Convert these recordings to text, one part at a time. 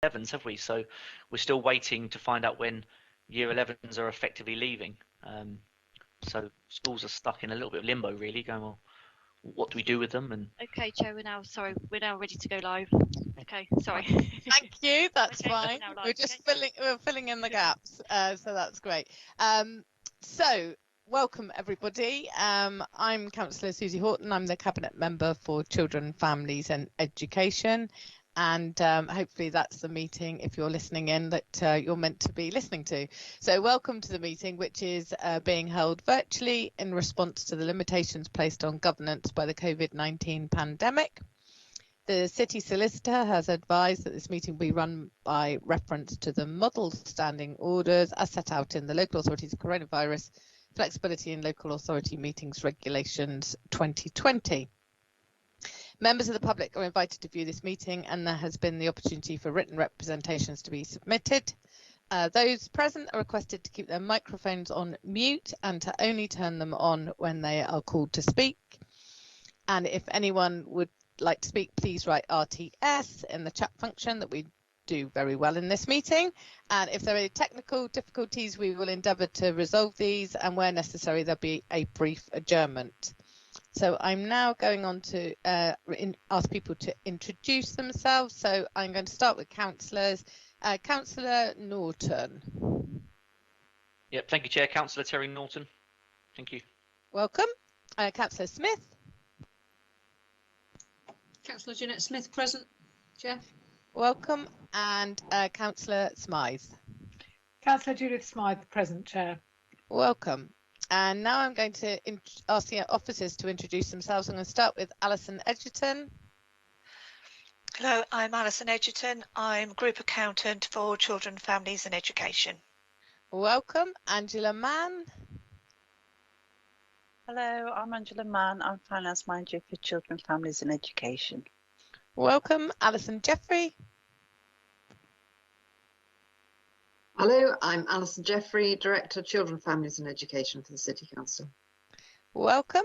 11s, have we? So we're still waiting to find out when year 11s are effectively leaving. So schools are stuck in a little bit of limbo, really, going, well, what do we do with them? And Okay, Joe, we're now ready to go live. Okay, sorry. Thank you. That's Okay, fine. now live, We're just okay. filling in the gaps, so that's great. So welcome everybody. I'm Councillor Susie Horton. I'm the Cabinet Member for Children, Families and Education. And hopefully that's the meeting, if you're listening in, that you're meant to be listening to. So welcome to the meeting, which is being held virtually in response to the limitations placed on governance by the COVID-19 pandemic. The City Solicitor has advised that this meeting will be run by reference to the model standing orders as set out in the Local Authorities Coronavirus Flexibility in Local Authority Meetings Regulations 2020. Members of the public are invited to view this meeting, and there has been the opportunity for written representations to be submitted. Those present are requested to keep their microphones on mute and to only turn them on when they are called to speak. And if anyone would like to speak, please write RTS in the chat function that we do very well in this meeting. And if there are any technical difficulties, we will endeavour to resolve these, and where necessary there'll be a brief adjournment. So I'm now going on to ask people to introduce themselves. So I'm going to start with councillors. Councillor Norton. yep, thank you, Chair. Councillor Terry Norton. Thank you. Welcome. Councillor Smith. Councillor Jeanette Smith, present, Chair. Welcome. And Councillor Smythe. Councillor Judith Smythe, present, Chair. Welcome. And now I'm going to ask the officers to introduce themselves. I'm going to start with Alison Edgerton. Hello, I'm Alison Edgerton. I'm Group Accountant for Children, Families and Education. Welcome. Angela Mann. Hello, I'm Angela Mann. I'm Finance Manager for Children, Families and Education. Welcome. Alison Jeffrey. Hello, I'm Alison Jeffrey, Director, Children, Families and Education for the City Council. Welcome.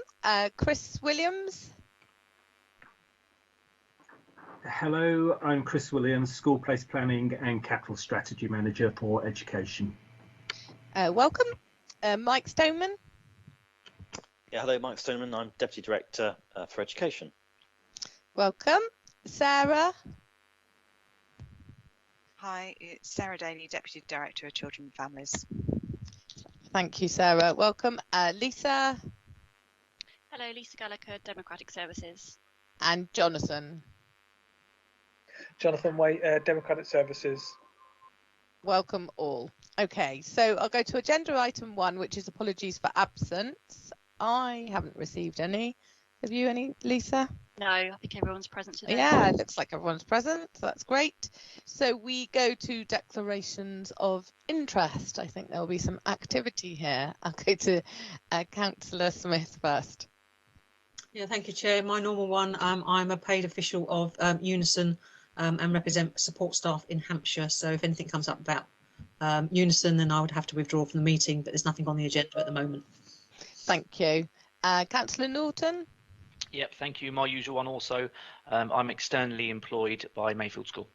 Chris Williams. Hello, I'm Chris Williams, School Place Planning and Capital Strategy Manager for Education. Welcome. Mike Stoneman. Yeah, hello, Mike Stoneman. I'm Deputy Director for Education. Welcome. Sarah. Hi, it's Sarah Daly, Deputy Director of Children and Families. Thank you, Sarah. Welcome. Lisa. Hello, Lisa Gallagher, Democratic Services. And Jonathan. Jonathan Waite, Democratic Services. Welcome all. Okay, so I'll go to agenda item 1, which is apologies for absence. I haven't received any. Have you any, Lisa? No, I think everyone's present today. Yeah, it looks like everyone's present, so that's great. So we go to declarations of interest. I think there'll be some activity here. I'll go to Councillor Smith first. Yeah, thank you, Chair. My normal one, I'm a paid official of Unison and represent support staff in Hampshire. So if anything comes up about Unison, then I would have to withdraw from the meeting, but there's nothing on the agenda at the moment. Thank you. Councillor Norton. Yep, thank you. My usual one also. I'm externally employed by Mayfield School.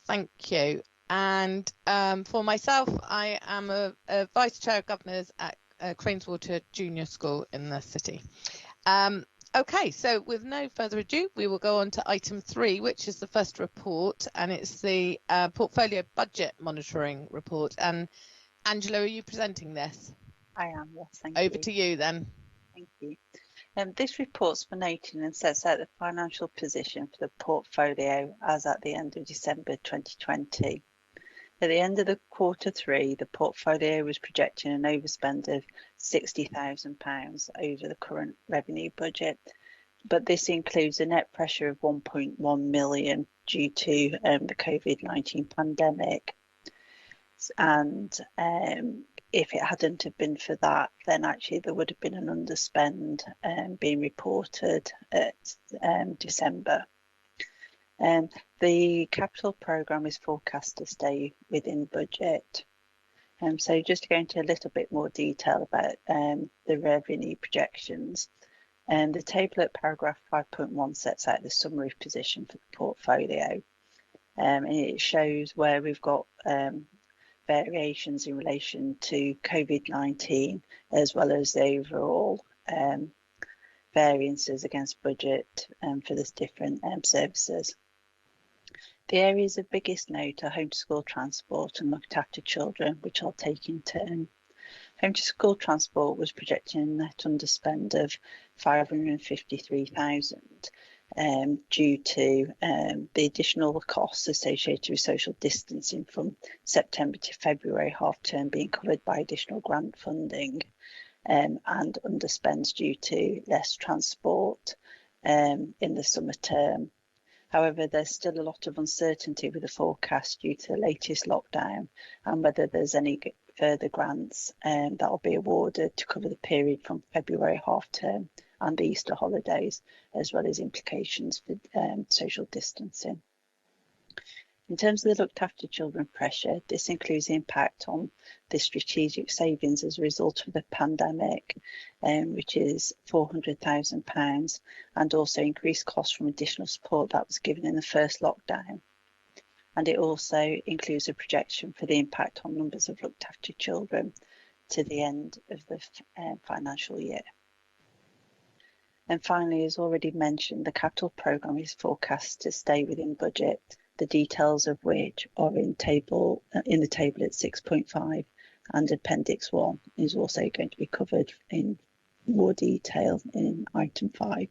Thank you. And for myself, I am a Vice Chair of Governors at Craneswater Junior School in the city. Okay, so with no further ado, we will go on to item 3, which is the first report, and it's the Portfolio Budget Monitoring Report. And Angela, are you presenting this? I am, yes, thank you. Over to you then. Thank you. This report's for noting and sets out the financial position for the portfolio as at the end of December 2020. At the end of the Q3, the portfolio was projecting an overspend of £60,000 over the current revenue budget, but this includes a net pressure of 1.1 million due to the COVID-19 pandemic. And if it hadn't have been for that, then actually there would have been an underspend being reported at December. The capital programme is forecast to stay within budget. So just to go into a little bit more detail about the revenue projections. The table at paragraph 5.1 sets out the summary position for the portfolio. and it shows where we've got variations in relation to COVID-19 as well as the overall variances against budget for the different services. The areas of biggest note are home to school transport and looked after children, which I'll take in turn. Home to school transport was projecting a net underspend of 553,000 due to the additional costs associated with social distancing from September to February half term being covered by additional grant funding, and underspends due to less transport in the summer term. However, there's still a lot of uncertainty with the forecast due to the latest lockdown and whether there's any further grants that will be awarded to cover the period from February half term and the Easter holidays, as well as implications for social distancing. In terms of the looked after children pressure, this includes the impact on the strategic savings as a result of the pandemic, which is £400,000, and also increased costs from additional support that was given in the first lockdown. And it also includes a projection for the impact on numbers of looked after children to the end of the financial year. And finally, as already mentioned, the capital programme is forecast to stay within budget, the details of which are in the table at 6.5, and Appendix 1 is also going to be covered in more detail in item 5.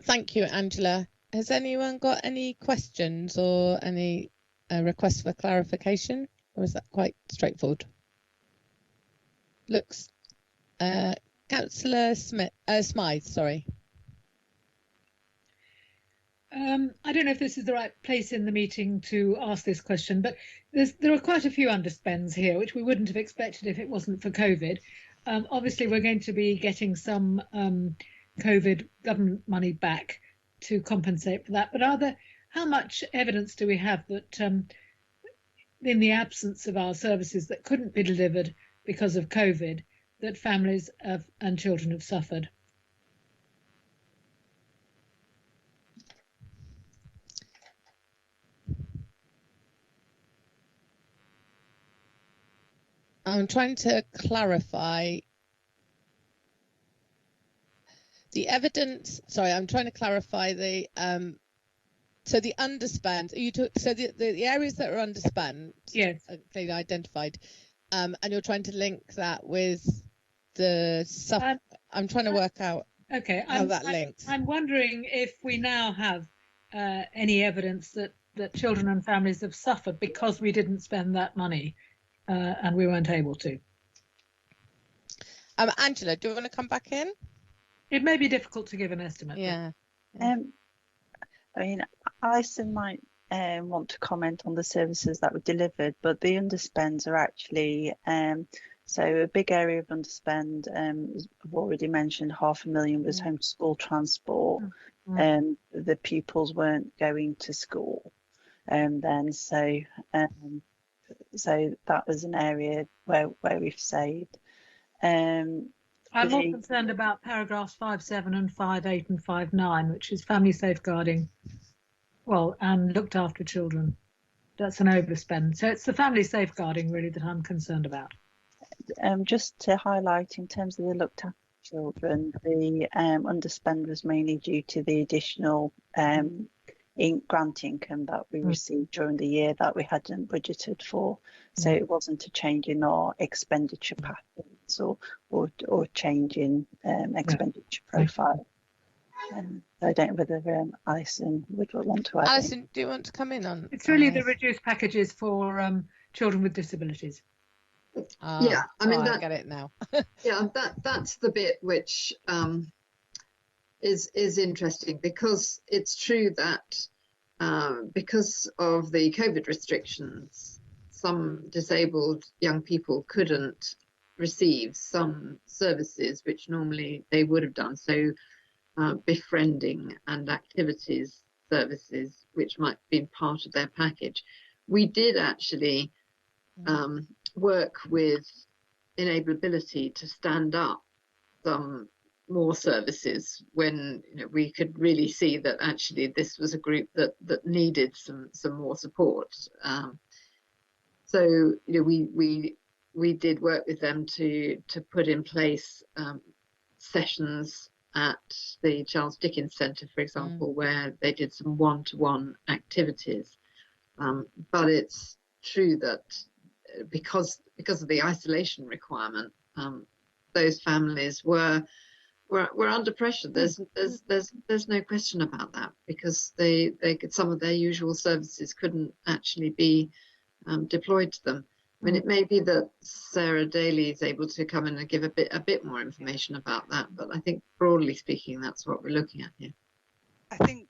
Thank you, Angela. Has anyone got any questions or any requests for clarification, or is that quite straightforward? Looks, Councillor Smythe, sorry. I don't know if this is the right place in the meeting to ask this question, but there are quite a few underspends here, which we wouldn't have expected if it wasn't for COVID. Obviously, we're going to be getting some COVID government money back to compensate for that. But how much evidence do we have that in the absence of our services that couldn't be delivered because of COVID, that families and children have suffered? I'm trying to clarify the evidence. Sorry, I'm trying to clarify the so the underspend. So the areas that are underspent, yes, are clearly identified, and you're trying to link that with the stuff. I'm trying to work out how that links. I'm wondering if we now have any evidence that children and families have suffered because we didn't spend that money. And we weren't able to. Angela, do you want to come back in? It may be difficult to give an estimate. Yeah. I mean, Alison might want to comment on the services that were delivered, but the underspends are actually, so a big area of underspend, I've already mentioned, £500,000 was home to school transport. The pupils weren't going to school then, so that was an area where we've saved. I'm more concerned about paragraphs 5.7 and 5.8 and 5.9, which is family safeguarding, and looked after children. That's an overspend. So it's the family safeguarding really that I'm concerned about. Just to highlight, in terms of the looked after children, the underspend was mainly due to the additional grant income that we received during the year that we hadn't budgeted for. So it wasn't a change in our expenditure patterns or change in expenditure profile. I don't know whether Alison would want to add. Alison, do you want to come in on? It's really the reduced packages for children with disabilities. Yeah, I mean, I get it now. Yeah, that's the bit which is interesting, because it's true that because of the COVID restrictions, some disabled young people couldn't receive some services which normally they would have done. So befriending and activities services, which might have been part of their package. We did actually work with Enableability to stand up some more services when we could really see that actually this was a group that needed some more support. So we did work with them to put in place sessions at the Charles Dickens Centre, for example, where they did some one-to-one activities. But it's true that because of the isolation requirement, those families were under pressure. There's no question about that, because they some of their usual services couldn't actually be deployed to them. I mean, it may be that Sarah Daly is able to come in and give a bit more information about that, but I think broadly speaking, that's what we're looking at here. I think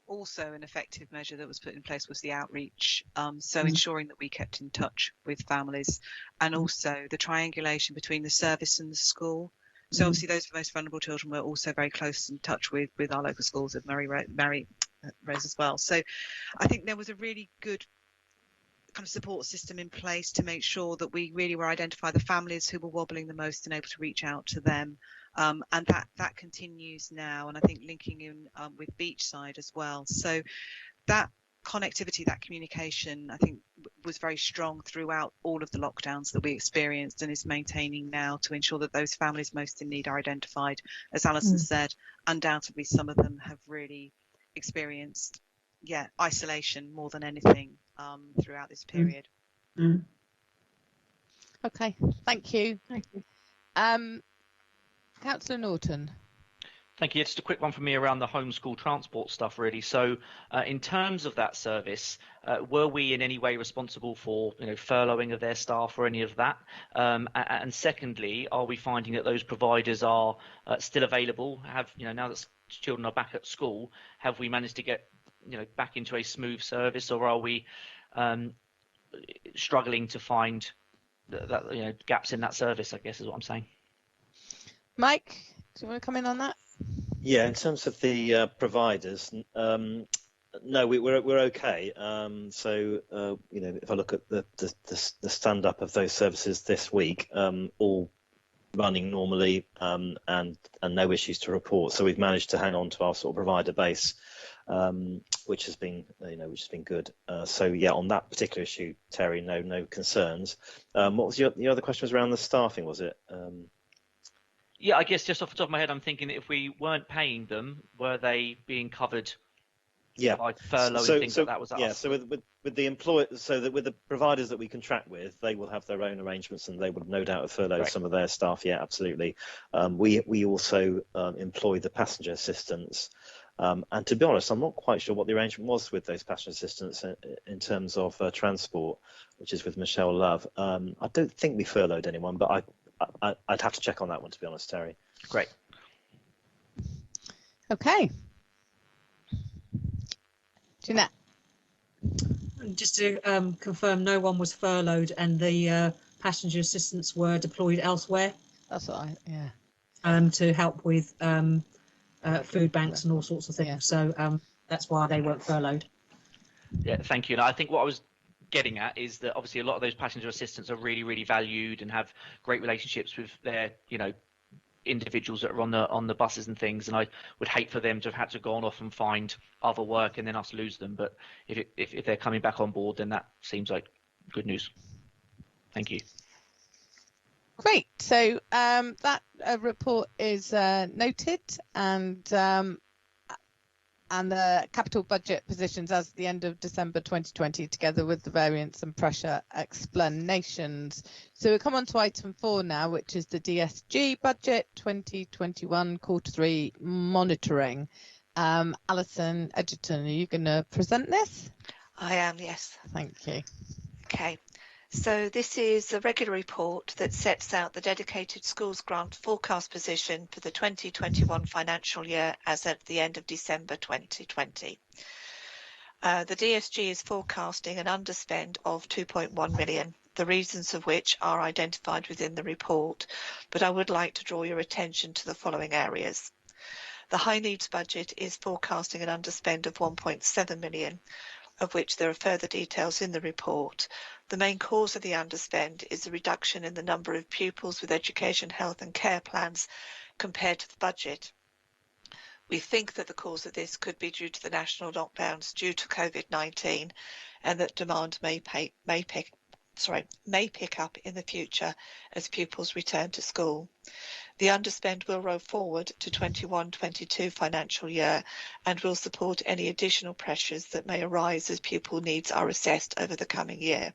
also an effective measure that was put in place was the outreach. So ensuring that we kept in touch with families, and also the triangulation between the service and the school. So obviously those most vulnerable children were also very close in touch with our local schools, with Mary Rose as well. So I think there was a really good kind of support system in place to make sure that we really were identifying the families who were wobbling the most and able to reach out to them. And that continues now, and I think linking in with Beachside as well. So that connectivity, that communication, I think was very strong throughout all of the lockdowns that we experienced, and is maintaining now to ensure that those families most in need are identified. As Alison said, undoubtedly some of them have really experienced isolation more than anything throughout this period. Okay, thank you. Councillor Norton. Thank you. Just a quick one from me around the homeschool transport stuff, really. So in terms of that service, were we in any way responsible for furloughing of their staff or any of that? And secondly, are we finding that those providers are still available? Now that children are back at school, have we managed to get back into a smooth service, or are we struggling to find that gaps in that service, I guess is what I'm saying. Mike, do you want to come in on that? Yeah, in terms of the providers, no, we're okay. So if I look at the stand up of those services this week, all running normally, and no issues to report. So we've managed to hang on to our sort of provider base, which has been good. So yeah, on that particular issue, Terry, no concerns. What was the other question? Was around the staffing, was it? Yeah, I guess just off the top of my head, I'm thinking that if we weren't paying them, were they being covered? Yeah, by furlough and things like that. Was that? Yeah, so with the employer, so that with the providers that we contract with, they will have their own arrangements, and they would no doubt have furloughed some of their staff. Yeah, absolutely. We also employ the passenger assistants, and to be honest, I'm not quite sure what the arrangement was with those passenger assistants in terms of transport, which is with Michelle Love. I don't think we furloughed anyone, but I'd have to check on that one, to be honest, Terry. Great. Okay. Jeanette. Just to confirm, no one was furloughed, and the passenger assistants were deployed elsewhere. That's what to help with food banks and all sorts of things. Yeah. So that's why they weren't furloughed. Yeah, thank you. And I think what I was getting at is that obviously a lot of those passenger assistants are really, really valued and have great relationships with their, individuals that are on the buses and things, and I would hate for them to have had to go on off and find other work and then us lose them. But if they're coming back on board, then that seems like good news. Thank you. Great. So that report is noted, and the capital budget positions as the end of December 2020, together with the variance and pressure explanations. So we come on to item 4 now, which is the DSG budget 2021 Q3 monitoring. Alison Edgerton, are you going to present this? I am, yes. Thank you. Okay. So this is a regular report that sets out the dedicated schools grant forecast position for the 2021 financial year as at the end of December 2020. The DSG is forecasting an underspend of 2.1 million, the reasons of which are identified within the report, but I would like to draw your attention to the following areas. The high needs budget is forecasting an underspend of 1.7 million, of which there are further details in the report. The main cause of the underspend is the reduction in the number of pupils with education, health and care plans compared to the budget. We think that the cause of this could be due to the national lockdowns due to COVID-19, and that demand may pick up in the future as pupils return to school. The underspend will roll forward to 21-22 financial year and will support any additional pressures that may arise as pupil needs are assessed over the coming year.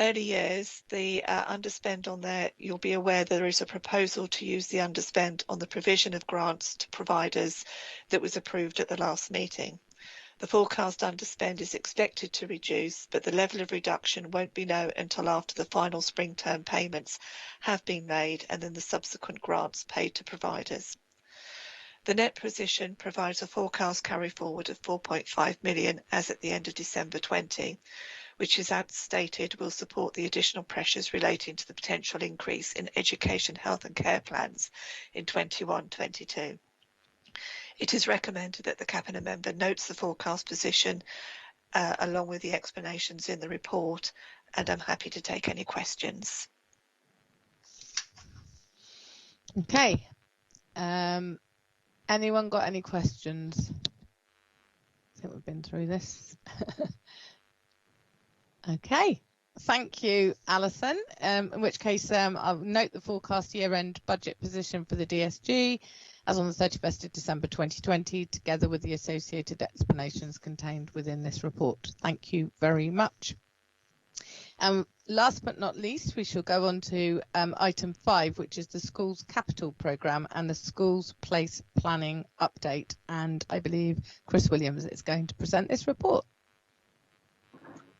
Early years, the underspend on there, you'll be aware there is a proposal to use the underspend on the provision of grants to providers that was approved at the last meeting. The forecast underspend is expected to reduce, but the level of reduction won't be known until after the final spring term payments have been made and then the subsequent grants paid to providers. The net position provides a forecast carry forward of 4.5 million as at the end of December 20, which is as stated will support the additional pressures relating to the potential increase in education, health and care plans in 21-22. It is recommended that the Cabinet member notes the forecast position along with the explanations in the report, and I'm happy to take any questions. Okay. Anyone got any questions? I think we've been through this. Okay. Thank you, Alison. In which case, I'll note the forecast year-end budget position for the DSG as on the 31st of December 2020, together with the associated explanations contained within this report. Thank you very much. Last but not least, we shall go on to item 5, which is the Schools Capital Programme and the Schools Place Planning Update. And I believe Chris Williams is going to present this report.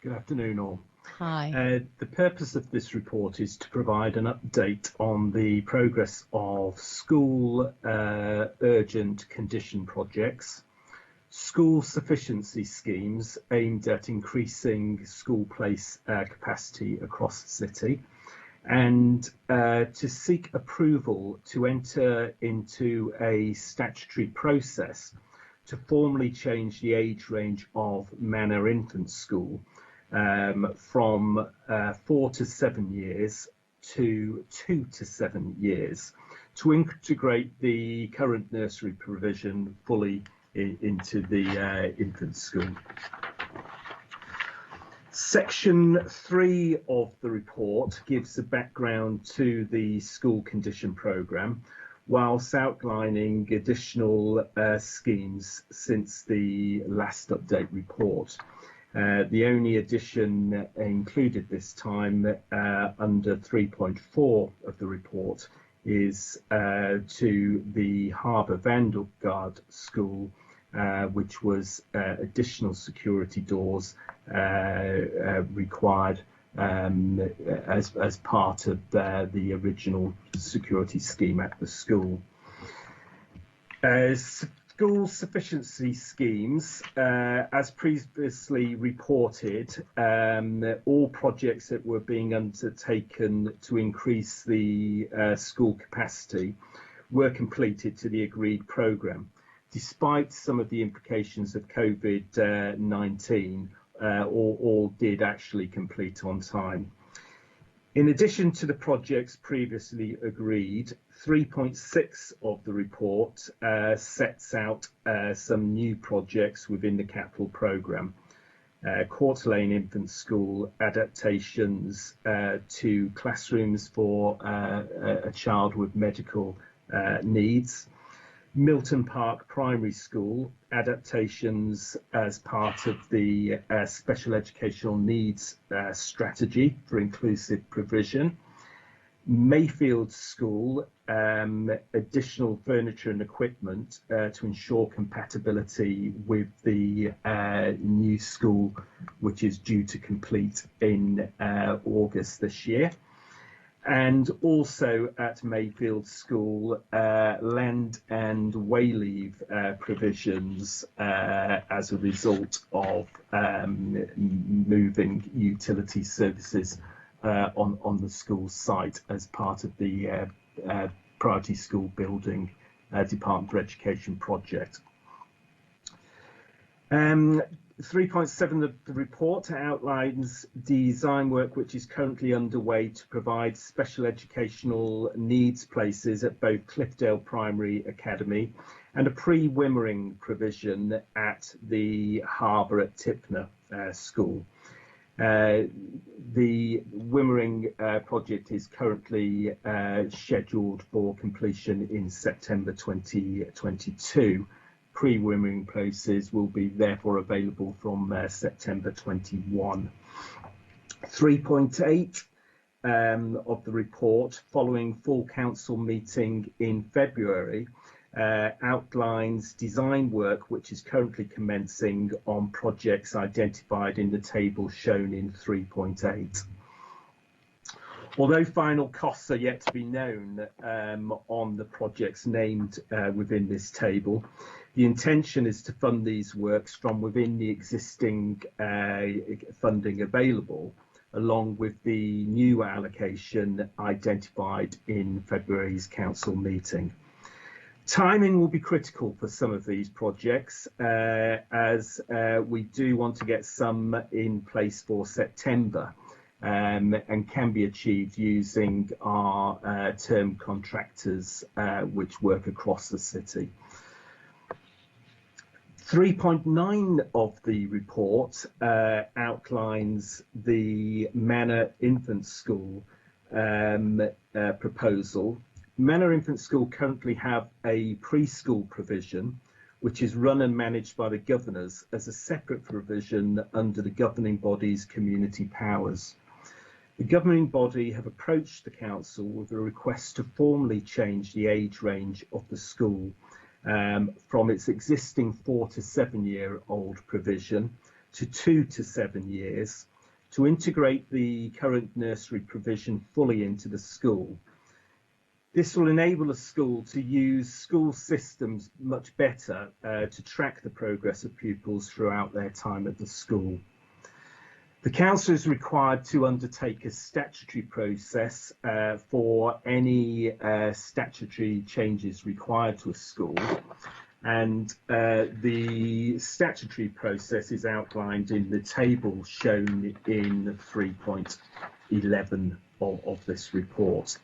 Good afternoon, all. Hi. The purpose of this report is to provide an update on the progress of school urgent condition projects, school sufficiency schemes aimed at increasing school place capacity across the city, and to seek approval to enter into a statutory process to formally change the age range of Manor Infant School from 4 to 7 years to 2 to 7 years to integrate the current nursery provision fully into the infant school. Section 3 of the report gives a background to the school condition programme, whilst outlining additional schemes since the last update report. The only addition included this time under 3.4 of the report is to the Harbour Vanguard School, which was additional security doors required as part of the original security scheme at the school. School sufficiency schemes, as previously reported, all projects that were being undertaken to increase the school capacity were completed to the agreed programme, despite some of the implications of COVID-19. All did actually complete on time. In addition to the projects previously agreed, 3.6 of the report sets out some new projects within the capital programme. Court Lane Infant School adaptations to classrooms for a child with medical needs. Milton Park Primary School adaptations as part of the Special Educational Needs Strategy for Inclusive Provision. Mayfield School, additional furniture and equipment to ensure compatibility with the new school, which is due to complete in August this year. And also at Mayfield School, land and way leave provisions as a result of moving utility services on the school site as part of the Priority School Building Department for Education project. 3.7 of the report outlines design work which is currently underway to provide special educational needs places at both Cliffdale Primary Academy and a pre-Wimmering provision at the Harbour at Tipner School. The Wimmering project is currently scheduled for completion in September 2022. Pre-Wimmering places will be therefore available from September 21. 3.8 of the report, following full council meeting in February, outlines design work which is currently commencing on projects identified in the table shown in 3.8. Although final costs are yet to be known on the projects named within this table, the intention is to fund these works from within the existing funding available, along with the new allocation identified in February's council meeting. Timing will be critical for some of these projects, as we do want to get some in place for September, and can be achieved using our term contractors which work across the city. 3.9 of the report outlines the Manor Infant School proposal. Manor Infant School currently have a preschool provision which is run and managed by the governors as a separate provision under the governing body's community powers. The governing body have approached the council with a request to formally change the age range of the school from its existing 4 to 7 year old provision to 2 to 7 years, to integrate the current nursery provision fully into the school. This will enable the school to use school systems much better to track the progress of pupils throughout their time at the school. The council is required to undertake a statutory process for any statutory changes required to a school, and the statutory process is outlined in the table shown in 3.11 of this report.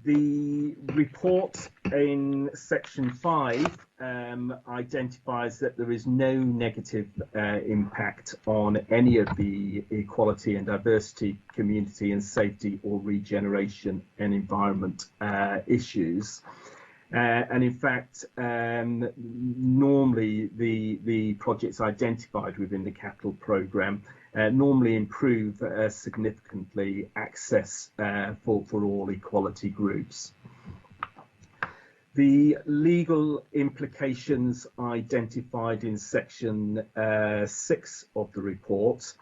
The report in section 5 identifies that there is no negative impact on any of the equality and diversity, community and safety or regeneration and environment issues. And in fact, normally the projects identified within the capital programme normally improve significantly access for all equality groups. The legal implications identified in section 6 of the report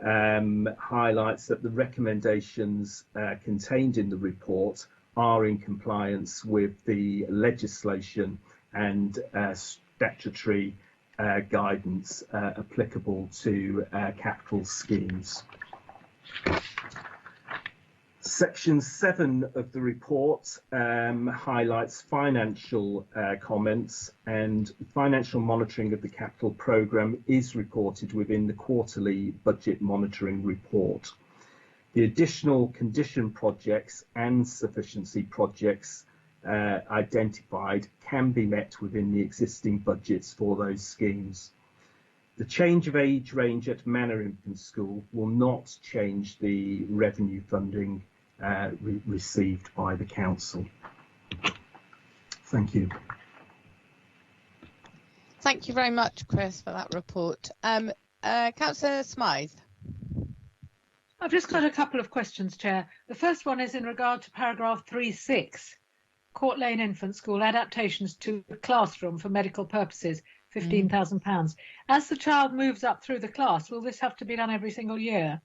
highlights that the recommendations contained in the report are in compliance with the legislation and statutory guidance applicable to capital schemes. Section 7 of the report highlights financial comments, and financial monitoring of the capital programme is reported within the quarterly budget monitoring report. The additional condition projects and sufficiency projects identified can be met within the existing budgets for those schemes. The change of age range at Manor Infant School will not change the revenue funding received by the council. Thank you. Thank you very much, Chris, for that report. Councillor Smythe. I've just got a couple of questions, Chair. The first one is in regard to paragraph 3.6, Court Lane Infant School, adaptations to the classroom for medical purposes, £15,000. As the child moves up through the class, will this have to be done every single year?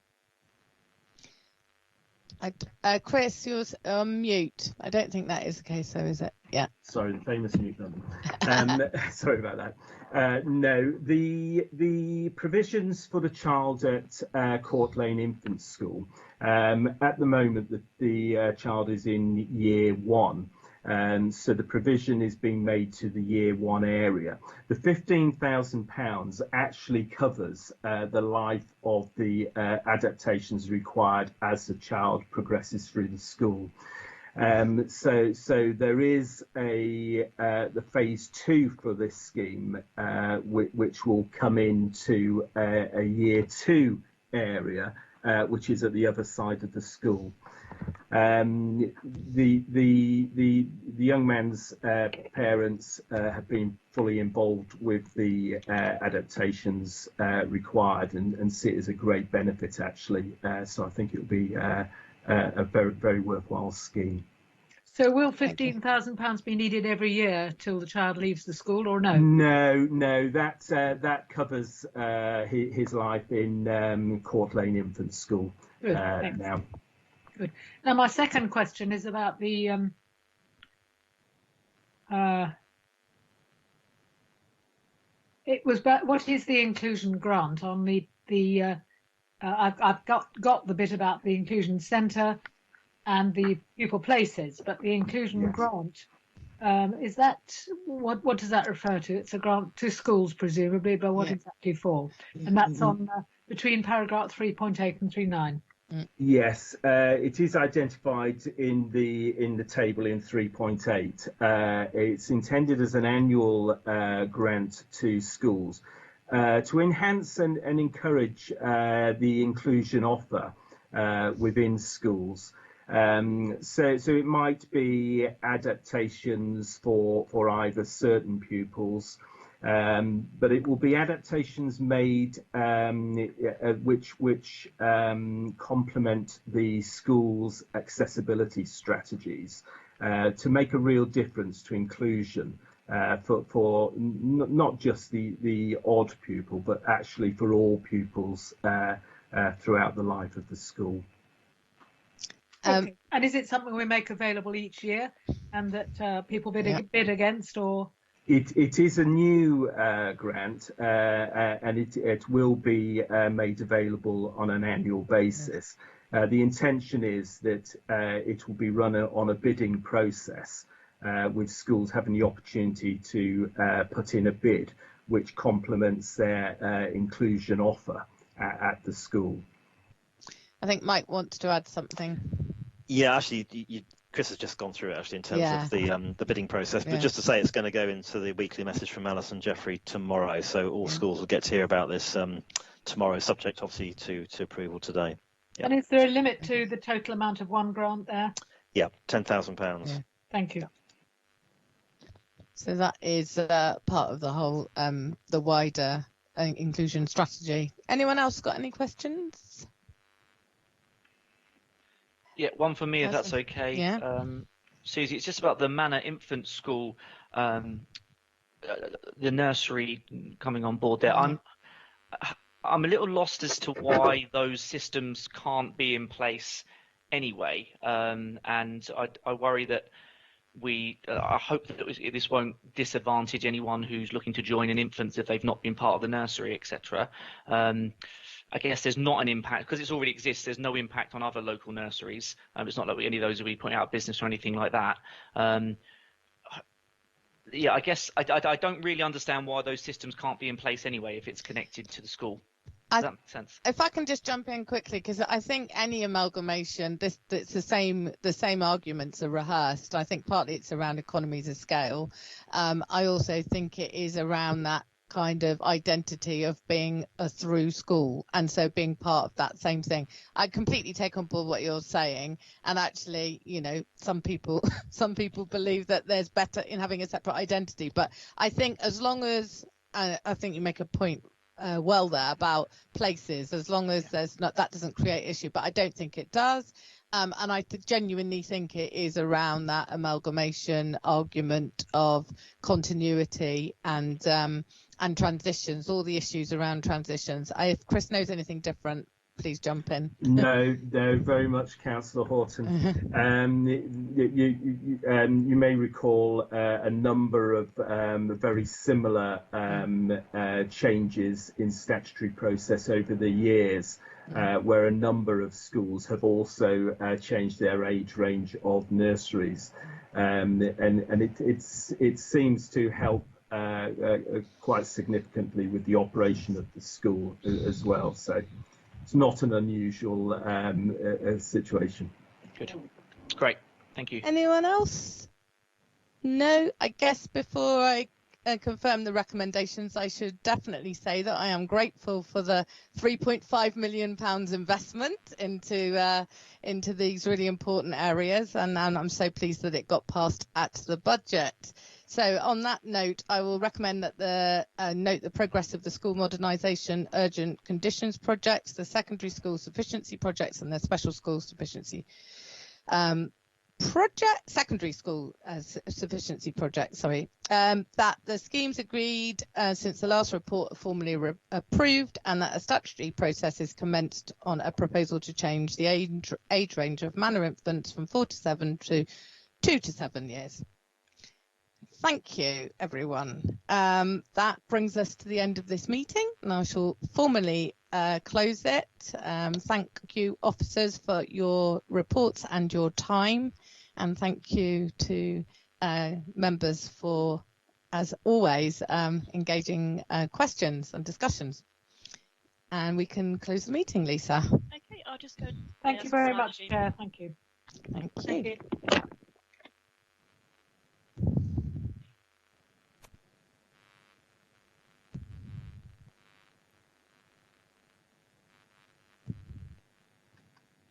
Chris, you're on mute. I don't think that is the case, though, is it? Yeah. Sorry, the famous mute button. Sorry about that. No, the provisions for the child at Court Lane Infant School, at the moment the child is in year 1, So the provision is being made to the year one area. The £15,000 actually covers the life of the adaptations required as the child progresses through the school. So there is the phase 2 for this scheme, which will come into a year 2 area, which is at the other side of the school. The young man's parents have been fully involved with the adaptations required and see it as a great benefit, actually. So I think it will be a very, very worthwhile scheme. So will £15,000 be needed every year till the child leaves the school, or no? No, that covers his life in Court Lane Infant School. Good, now. Good. Now my second question is about the what is the inclusion grant on the I've got the bit about the inclusion centre and the pupil places, but the inclusion grant, is that, what does that refer to? It's a grant to schools presumably, but what exactly for? And that's on between paragraph 3.8 and 3.9. Yes, it is identified in the table in 3.8. It's intended as an annual grant to schools to enhance and encourage the inclusion offer within schools. So it might be adaptations for either certain pupils, but it will be adaptations made which complement the school's accessibility strategies to make a real difference to inclusion for not just the odd pupil, but actually for all pupils throughout the life of the school. Okay. And is it something we make available each year and that people bid against, or? It is a new grant, and it will be made available on an annual basis. The intention is that it will be run on a bidding process, with schools having the opportunity to put in a bid which complements their inclusion offer at the school. I think Mike wants to add something. Yeah, actually, Chris has just gone through it actually in terms of the bidding process. But just to say, it's going to go into the weekly message from Alison Jeffrey tomorrow. So all schools will get to hear about this tomorrow, subject obviously to approval today. Yeah. And is there a limit to the total amount of one grant there? Yeah, £10,000. Yeah. Thank you. So that is part of the whole the wider inclusion strategy. Anyone else got any questions? Yeah, one for me, if that's okay. Yeah. Susie, it's just about the Manor Infant School, the nursery coming on board there. I'm a little lost as to why those systems can't be in place anyway, and I worry that I hope that this won't disadvantage anyone who's looking to join an infant if they've not been part of the nursery, etc. I guess there's not an impact because it already exists. There's no impact on other local nurseries. It's not like any of those will be putting out of business or anything like that. Yeah, I guess I don't really understand why those systems can't be in place anyway if it's connected to the school. Does that make sense? If I can just jump in quickly, because I think any amalgamation, it's the same arguments are rehearsed. I think partly it's around economies of scale. I also think it is around that kind of identity of being a through school, and so being part of that same thing. I completely take on board what you're saying, and actually, you know, some people believe that there's better in having a separate identity, but I think as long as I think you make a point well there about places, as long as there's not, that doesn't create issue, but I don't think it does. And I genuinely think it is around that amalgamation argument of continuity and transitions, all the issues around transitions. If Chris knows anything different, please jump in. No, very much, Councillor Horton. You may recall a number of very similar changes in statutory process over the years, where a number of schools have also changed their age range of nurseries. and it seems to help quite significantly with the operation of the school as well. So it's not an unusual situation. Good, great, thank you. Anyone else? No, I guess before I confirm the recommendations, I should definitely say that I am grateful for the £3.5 million investment into these really important areas, and I'm so pleased that it got passed at the budget. So on that note, I will recommend that note the progress of the school modernisation urgent conditions projects, the secondary school sufficiency projects, and the special school sufficiency secondary school sufficiency project, that the schemes agreed since the last report are formally approved, and that a statutory process is commenced on a proposal to change the age range of manor infants from 4 to 7 to 2 to 7 years. Thank you, everyone. That brings us to the end of this meeting, and I shall formally close it. Thank you, officers, for your reports and your time, and thank you to members for, as always, engaging questions and discussions. And we can close the meeting, Lisa. Okay, I'll just go. Thank you very much, Chair. Thank you. Thank you. Thank you.